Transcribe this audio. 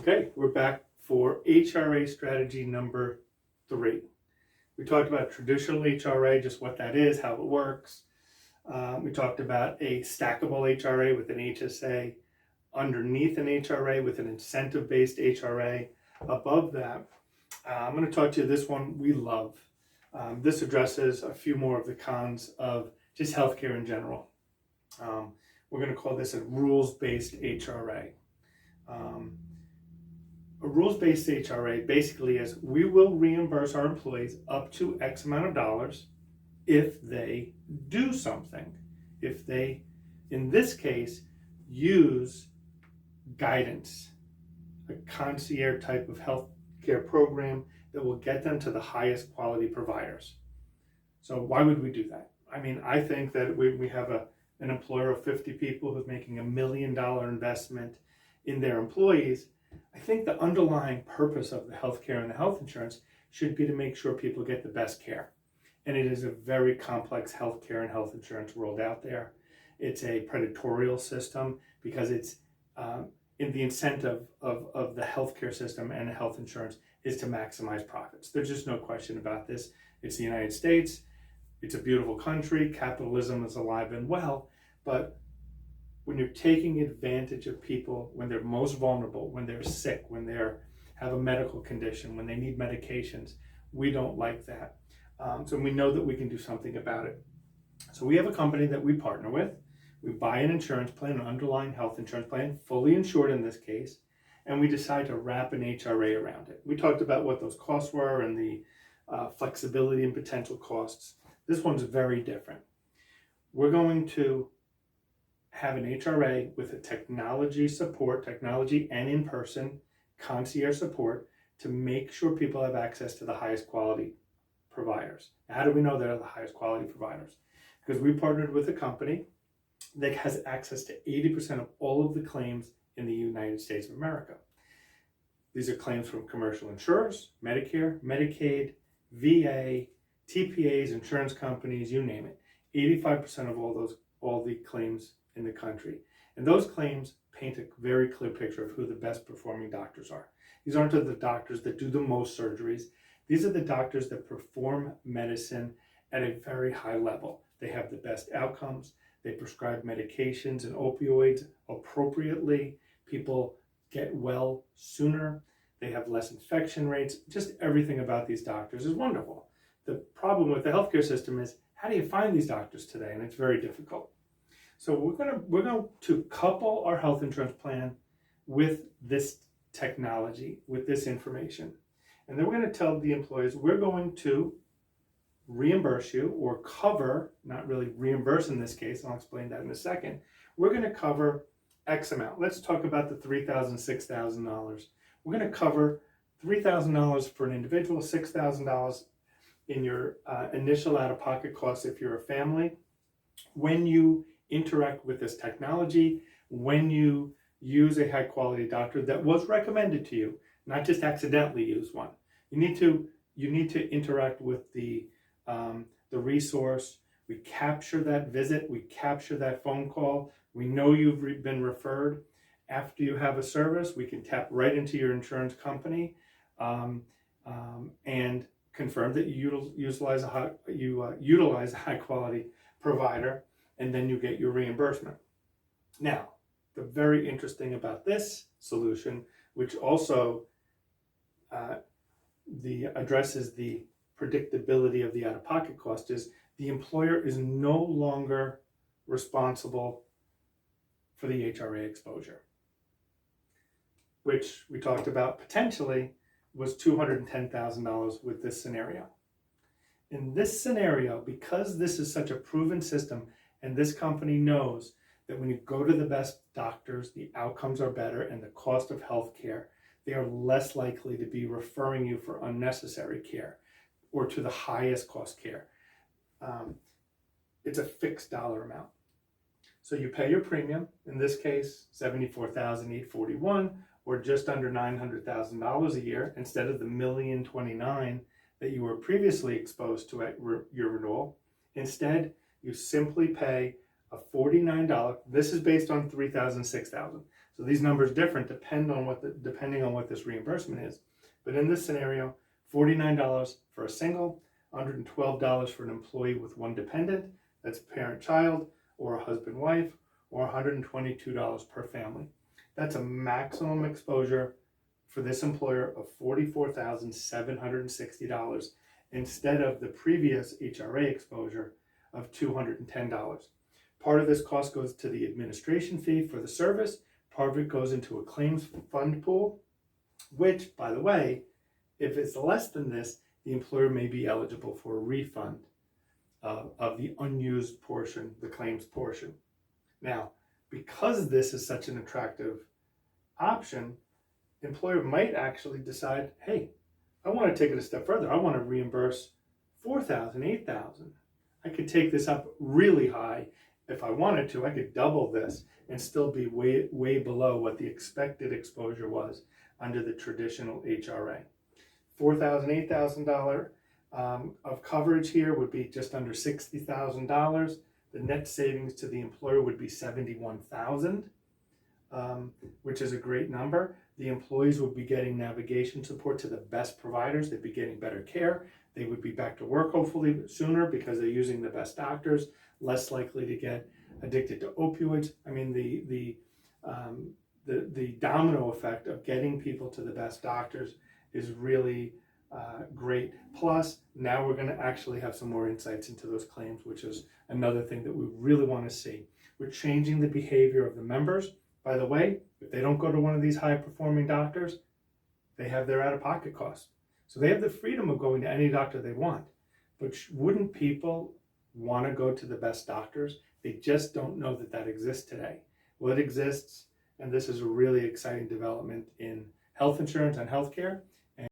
Okay, we're back for HRA strategy number 3. We talked about traditional HRA, just what that is, how it works. We talked about a stackable HRA with an HSA, underneath an HRA with an incentive-based HRA. Above that, I'm going to talk to you this one we love. This addresses a few more of the cons of just healthcare in general. We're going to call this a rules-based HRA. A rules-based HRA basically is we will reimburse our employees up to X amount of dollars if they do something. If they, in this case, use guidance, a concierge type of healthcare program that will get them to the highest quality providers. So why would we do that? I mean, I think that we have an employer of 50 people who's making $1 million investment in their employees. I think the underlying purpose of the healthcare and the health insurance should be to make sure people get the best care. And it is a very complex healthcare and health insurance world out there. It's a predatorial system because it's in the incentive of the healthcare system and the health insurance is to maximize profits. There's just no question about this. It's the United States. It's a beautiful country. Capitalism is alive and well, but when you're taking advantage of people when they're most vulnerable, when they're sick, when they have a medical condition, when they need medications, we don't like that. So we know that we can do something about it. So we have a company that we partner with. We buy an insurance plan, an underlying health insurance plan, fully insured in this case, and we decide to wrap an HRA around it. We talked about what those costs were and the flexibility and potential costs. This one's very different. We're going to have an HRA with a technology and in-person concierge support to make sure people have access to the highest quality providers. How do we know they're the highest quality providers? Because we partnered with a company that has access to 80% of all of the claims in the United States of America. These are claims from commercial insurers, Medicare, Medicaid, VA, TPAs, insurance companies, you name it. 85% of all the claims in the country. And those claims paint a very clear picture of who the best performing doctors are. These aren't the doctors that do the most surgeries. These are the doctors that perform medicine at a very high level. They have the best outcomes. They prescribe medications and opioids appropriately. People get well sooner. They have less infection rates. Just everything about these doctors is wonderful. The problem with the healthcare system is, how do you find these doctors today? And it's very difficult. So we're going to couple our health insurance plan with this technology, with this information. And then we're going to tell the employees, we're going to reimburse you or cover, not really reimburse in this case, I'll explain that in a second. We're going to cover X amount. Let's talk about the $3,000, $6,000. We're going to cover $3,000 for an individual, $6,000 in your initial out-of-pocket costs if you're a family. When you interact with this technology, when you use a high-quality doctor that was recommended to you, not just accidentally use one. You need to interact with the resource. We capture that visit. We capture that phone call. We know you've been referred. After you have a service, we can tap right into your insurance company and confirm that you utilize a high-quality provider, and then you get your reimbursement. Now, the very interesting about this solution, which also addresses the predictability of the out-of-pocket cost, is the employer is no longer responsible for the HRA exposure, which we talked about potentially was $210,000 with this scenario. In this scenario, because this is such a proven system, and this company knows that when you go to the best doctors, the outcomes are better and the cost of health care, they are less likely to be referring you for unnecessary care or to the highest cost care. It's a fixed dollar amount. So you pay your premium, in this case, $74,841, or just under $900,000 a year, instead of the $1,029,000 that you were previously exposed to at your renewal. Instead, you simply pay a $49. This is based on $3,000, $6,000. So these numbers different depending on what this reimbursement is. But in this scenario, $49 for a single, $112 for an employee with one dependent, that's parent-child, or a husband-wife, or $122 per family. That's a maximum exposure for this employer of $44,760 instead of the previous HRA exposure of $210. Part of this cost goes to the administration fee for the service. Part of it goes into a claims fund pool, which, by the way, if it's less than this, the employer may be eligible for a refund of the unused portion, the claims portion. Now, because this is such an attractive option, the employer might actually decide, hey, I want to take it a step further. I want to reimburse $4,000, $8,000. I could take this up really high. If I wanted to, I could double this and still be way below what the expected exposure was under the traditional HRA. $4,000, $8,000 of coverage here would be just under $60,000. The net savings to the employer would be $71,000, which is a great number. The employees would be getting navigation support to the best providers. They'd be getting better care. They would be back to work hopefully sooner because they're using the best doctors, less likely to get addicted to opioids. I mean, the domino effect of getting people to the best doctors is really great. Plus, now we're going to actually have some more insights into those claims, which is another thing that we really want to see. We're changing the behavior of the members. By the way, if they don't go to one of these high-performing doctors, they have their out-of-pocket costs. So they have the freedom of going to any doctor they want. But wouldn't people want to go to the best doctors? They just don't know that that exists today. Well, it exists, and this is a really exciting development in health insurance and healthcare.